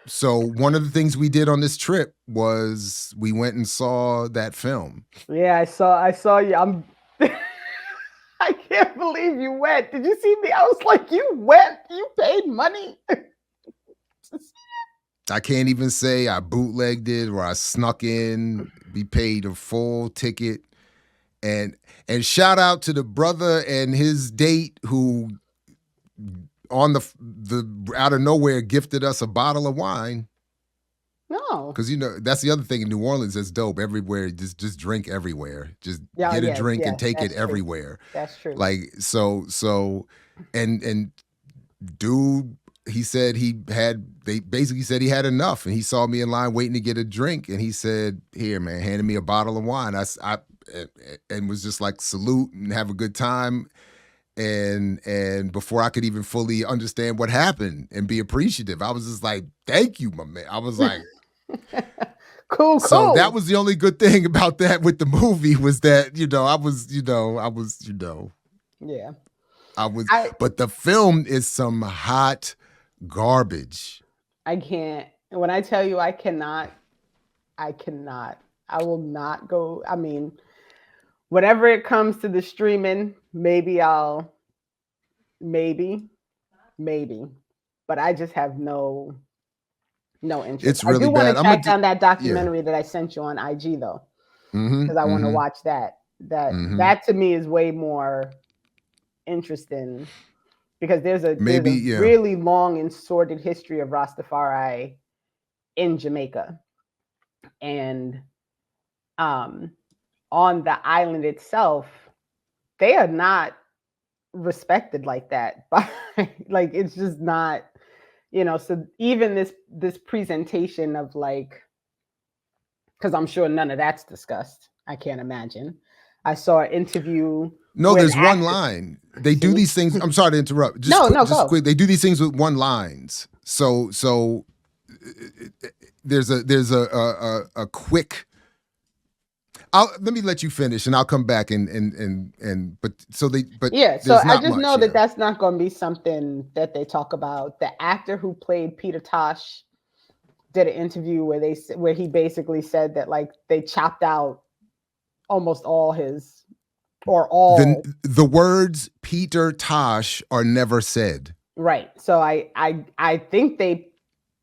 So one of the things we did on this trip was we went and saw that film. Yeah, I saw you. I can't believe you went. Did you see me? I was like, you went? You paid money? I can't even say I bootlegged it or I snuck in. We paid a full ticket, and shout out to the brother and his date who on the out of nowhere gifted us a bottle of wine. No. Because that's the other thing in New Orleans that's dope. Everywhere, just drink everywhere. Just Yeah, get a yeah, drink yeah. and take it That's true. everywhere. That's true. Like so, and dude, he said they basically said he had enough, and he saw me in line waiting to get a drink, and he said, "Here, man," handed me a bottle of wine. And was just like salute and have a good time. And before I could even fully understand what happened and be appreciative, I was just like, "Thank you, my man." I was like. Cool, So that cool. was the only good thing about that with the movie was that, Yeah. I was, I but the film is some hot garbage. I can't. When I tell you I cannot. I will not go. I mean, whenever it comes to the streaming, maybe, maybe. But I just have no interest. It's I do really want to bad. track down that Yeah. documentary that I sent you on IG though, Mm-hmm. because I want to Mm-hmm. watch that. That Mm-hmm. that to me is way more interesting because there's Maybe, a yeah. really long and sordid history of Rastafari in Jamaica, and um, on the island itself, they are not respected like that. But like it's just not, So even this presentation of like, because I'm sure none of that's discussed. I can't imagine. I saw an interview No, with there's one actors. line. They do See, these things. I'm sorry to interrupt. no, no, Just go. quick. They do these things with one lines. So there's a quick. Let me let you finish, and I'll come back but Yeah, so there's I not just much. know that Yeah. that's not going to be something that they talk about. The actor who played Peter Tosh did an interview where he basically said that like they chopped out almost all his or The all. the words Peter Tosh are never said. Right. So I think they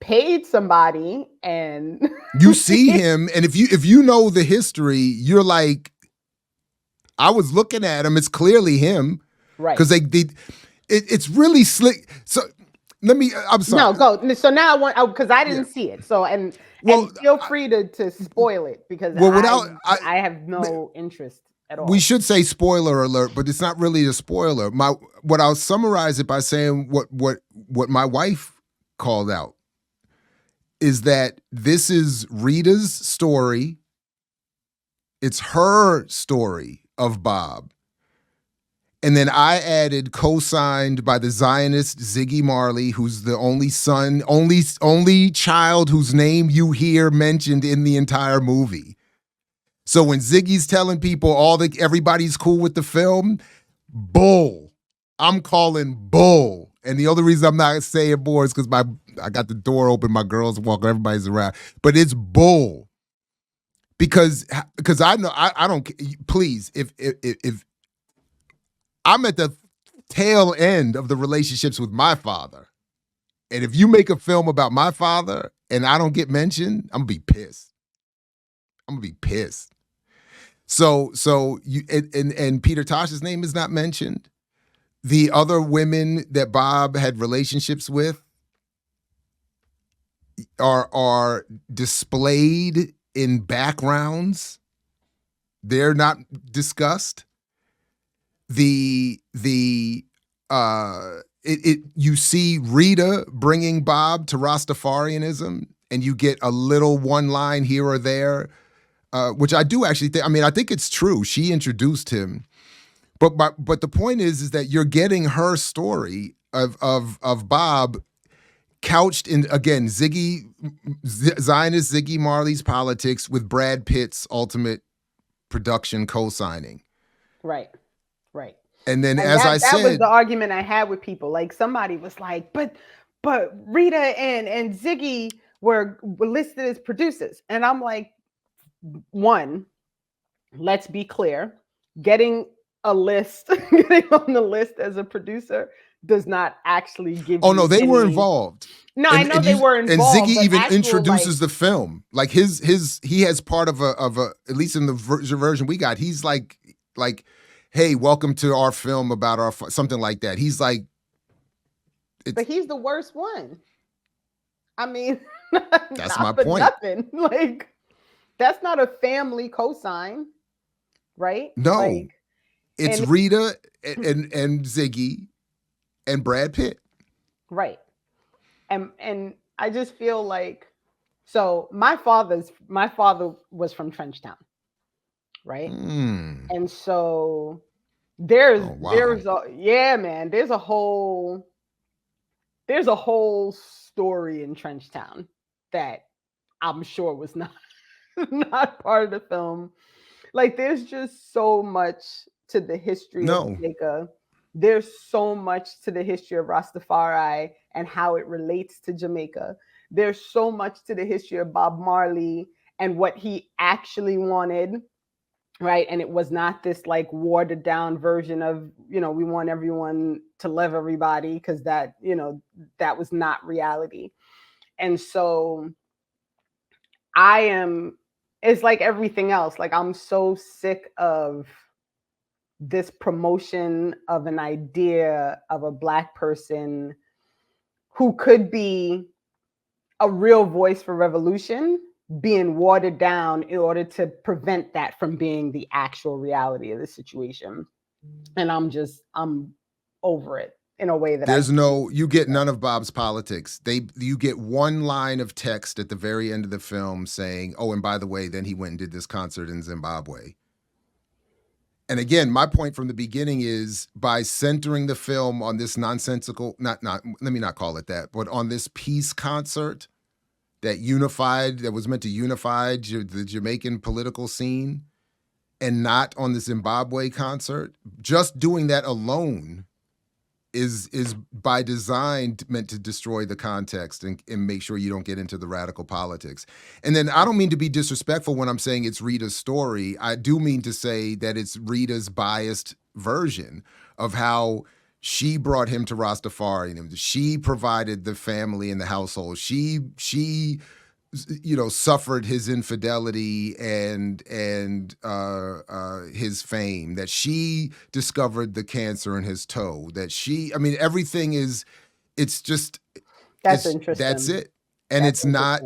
paid somebody and You see him, and if you know the history, you're like, I was looking at him. It's clearly him right. because they did. It's really slick. So let me. I'm sorry. No, go. So now I want because I Yeah. didn't see it. So and Well, feel free to spoil it because well, without I have no interest at we all. should say spoiler alert, but it's not really a spoiler. What I'll summarize it by saying what my wife called out is that this is Rita's story. It's her story of Bob. And then I added co-signed by the Zionist Ziggy Marley, who's the only son, only child whose name you hear mentioned in the entire movie. So when Ziggy's telling people everybody's cool with the film, bull. I'm calling bull. And the only reason I'm not saying bull is because I got the door open, my girls walking, everybody's around. But it's bull. Because I know I don't please if I'm at the tail end of the relationships with my father. And if you make a film about my father and I don't get mentioned, I'm gonna be pissed. I'm gonna be pissed. So you and Peter Tosh's name is not mentioned. The other women that Bob had relationships with are displayed in backgrounds. They're not discussed. You see Rita bringing Bob to Rastafarianism, and you get a little one line here or there, which I do actually think. I mean, I think it's true. She introduced him, but the point is that you're getting her story of Bob couched in again Zionist Ziggy Marley's politics with Brad Pitt's ultimate production co-signing. Right. Right. And then, And as I that was the said, argument I had with people. Like somebody was like, but Rita and Ziggy were listed as producers. And I'm like, one, let's be clear, getting a list, getting on the list as a producer does not actually give Oh you no, they were any- involved. No, I know they were And involved. Ziggy but even actual, introduces like, the film. Like he has part of a at least in the version we got. He's like, hey, welcome to our film about our something like that. He's like, but he's the worst one. I mean, that's not my for point. nothing. Like, that's not a family cosign, right? No, like, it's and Rita and Ziggy and Brad Pitt. right. And I just feel like, so my father was from Trenchtown, right? And so there's yeah, man, there's a whole story in Trenchtown that I'm sure was not not part of the film. Like, there's just so much to the history of Jamaica. There's so much to the history of Rastafari and how it relates to Jamaica. There's so much to the history of Bob Marley and what he actually wanted, right? And it was not this like watered down version of, we want everyone to love everybody, because that, that was not reality. And so it's like everything else. Like, I'm so sick of this promotion of an idea of a Black person who could be a real voice for revolution being watered down in order to prevent that from being the actual reality of the situation. And I'm over it in a way that you get none of Bob's politics. You get one line of text at the very end of the film saying, oh, and by the way, then he went and did this concert in Zimbabwe. And again, my point from the beginning is, by centering the film on this nonsensical, let me not call it that, but on this peace concert that was meant to unify the Jamaican political scene, and not on the Zimbabwe concert, just doing that alone is by design meant to destroy the context and make sure you don't get into the radical politics. And then I don't mean to be disrespectful when I'm saying it's Rita's story. I do mean to say that it's Rita's biased version of how she brought him to Rastafarianism. She provided the family and the household. She suffered his infidelity and his fame, that she discovered the cancer in his toe, everything it's just, interesting. That's it. And it's not,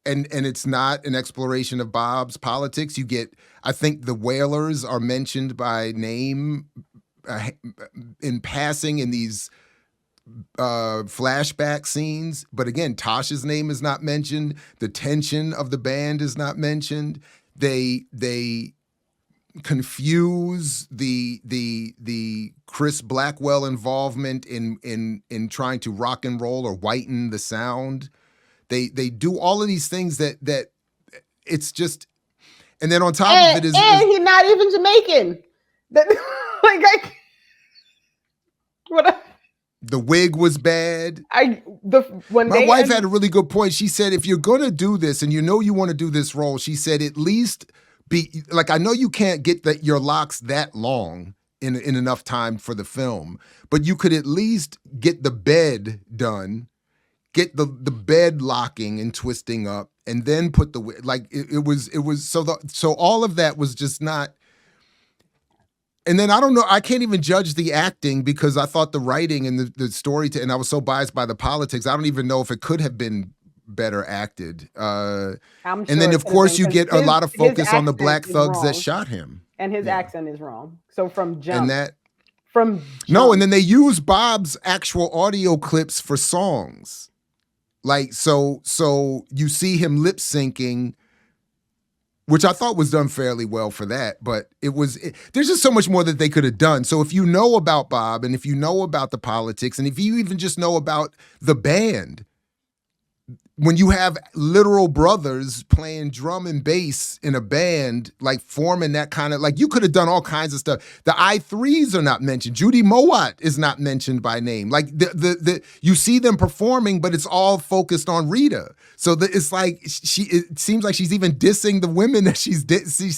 and it's not an exploration of Bob's politics. You get, I think the Whalers are mentioned by name in passing in these flashback scenes, but again, Tasha's name is not mentioned. The tension of the band is not mentioned. They confuse the Chris Blackwell involvement in trying to rock and roll or whiten the sound. They do all of these things that it's just, and then on top of it is he's not even Jamaican. The wig was bad. My wife had a really good point. She said, if you're going to do this and you want to do this role, she said, at least be like, I know you can't get your locks that long in enough time for the film, but you could at least get the bed done, get the bed locking and twisting up, and then put the wig. Like it was so all of that was just not. And then I don't know, I can't even judge the acting because I thought the writing and the story, and I was so biased by the politics, I don't even know if it could have been better acted. And then, of course, you get a lot of focus on the Black thugs that shot him. And his accent is wrong. So from jump. No, and then they use Bob's actual audio clips for songs. Like, so you see him lip syncing, which I thought was done fairly well for that, but there's just so much more that they could have done. So if you know about Bob, and if you know about the politics, and if you even just know about the band, when you have literal brothers playing drum and bass in a band, like forming that kind of, like you could have done all kinds of stuff. The I3s are not mentioned. Judy Mowat is not mentioned by name. Like the you see them performing, but it's all focused on Rita. So it's like it seems like she's even dissing the women that she's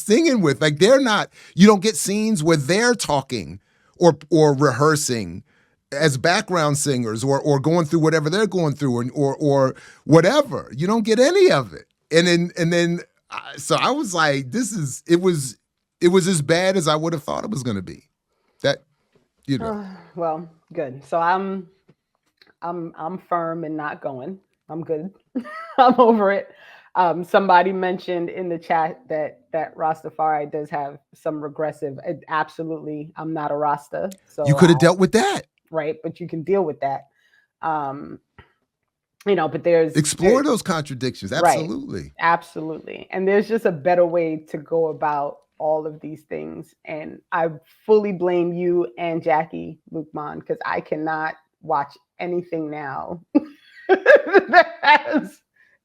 singing with. Like they're not, you don't get scenes where they're talking or rehearsing as background singers or going through whatever they're going through or whatever. You don't get any of it. And then so I was like, it was as bad as I would have thought it was going to be. That, you know. Well, good. So I'm firm and not going. I'm good. I'm over it. Somebody mentioned in the chat that Rastafari does have some regressive. Absolutely, I'm not a Rasta. So you could have dealt with that. Right, but you can deal with that. You know, but there's explore those contradictions. Absolutely. Right, absolutely. And there's just a better way to go about all of these things. And I fully blame you and Jackie Lukman, because I cannot watch anything now that has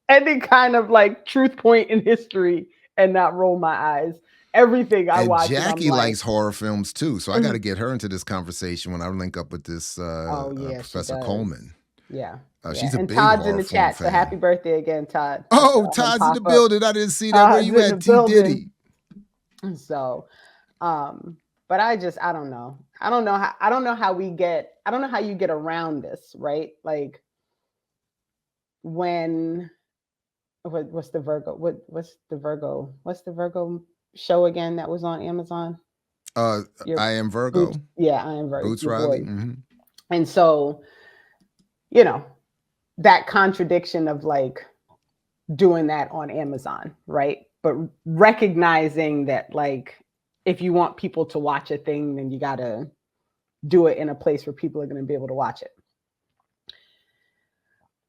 any kind of like truth point in history and not roll my eyes. Everything I watch. Jackie likes horror films too, so I got to get her into this conversation when I link up with this Professor Coleman. Yeah, she's a and big Todd's in the horror chat, film so happy birthday again, Todd. Oh, Todd's in the building. I didn't see that. Where you at, T Diddy? So, but I don't know. I don't know how you get around this, right? Like when what's the Virgo show again that was on Amazon? I Am Virgo. I Am Virgo. Boots Riley. Mm-hmm. And so, you know, that contradiction of like doing that on Amazon, right? But recognizing that like if you want people to watch a thing, then you got to do it in a place where people are going to be able to watch it.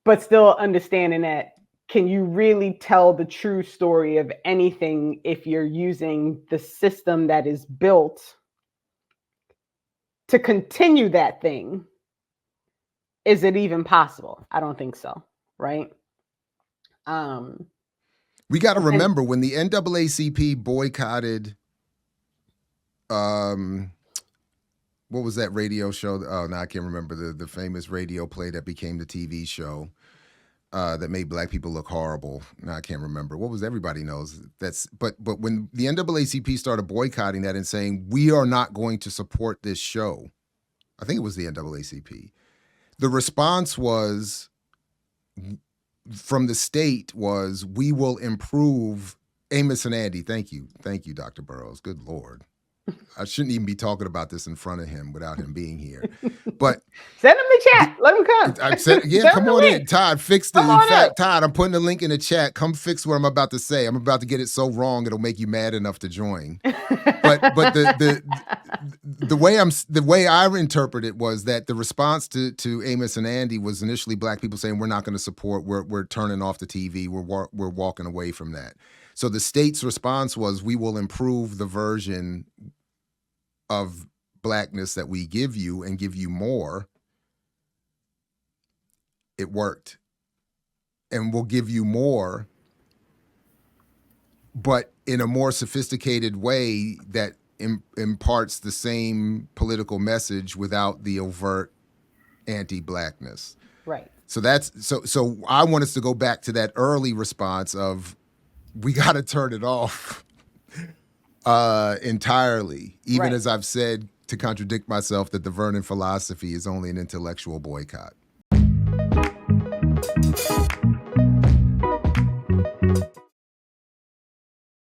But still understanding that, can you really tell the true story of anything if you're using the system that is built to continue that thing? Is it even possible? I don't think so, right? We got to remember when the NAACP boycotted, what was that radio show? Oh, no, I can't remember the famous radio play that became the TV show. That made black people look horrible. No, I can't remember. What was, everybody knows. But when the NAACP started boycotting that and saying, we are not going to support this show, I think it was the NAACP. The response was from the state was, we will improve Amos and Andy. Thank you, Dr. Burroughs. Good Lord. I shouldn't even be talking about this in front of him without him being here. But send him the chat. Let him come. I said, yeah, come on in. Todd, fix the. In fact, Todd, I'm putting the link in the chat. Come fix what I'm about to say. I'm about to get it so wrong it'll make you mad enough to join. But the way I interpret it was that the response to Amos and Andy was initially black people saying, we're not going to support. We're turning off the TV. We're walking away from that. So the state's response was, we will improve the version of blackness that we give you and give you more. It worked. And we'll give you more, but in a more sophisticated way that imparts the same political message without the overt anti-blackness. Right. So so I want us to go back to that early response of, we got to turn it off entirely, even as I've said, to contradict myself, that the Vernon philosophy is only an intellectual boycott.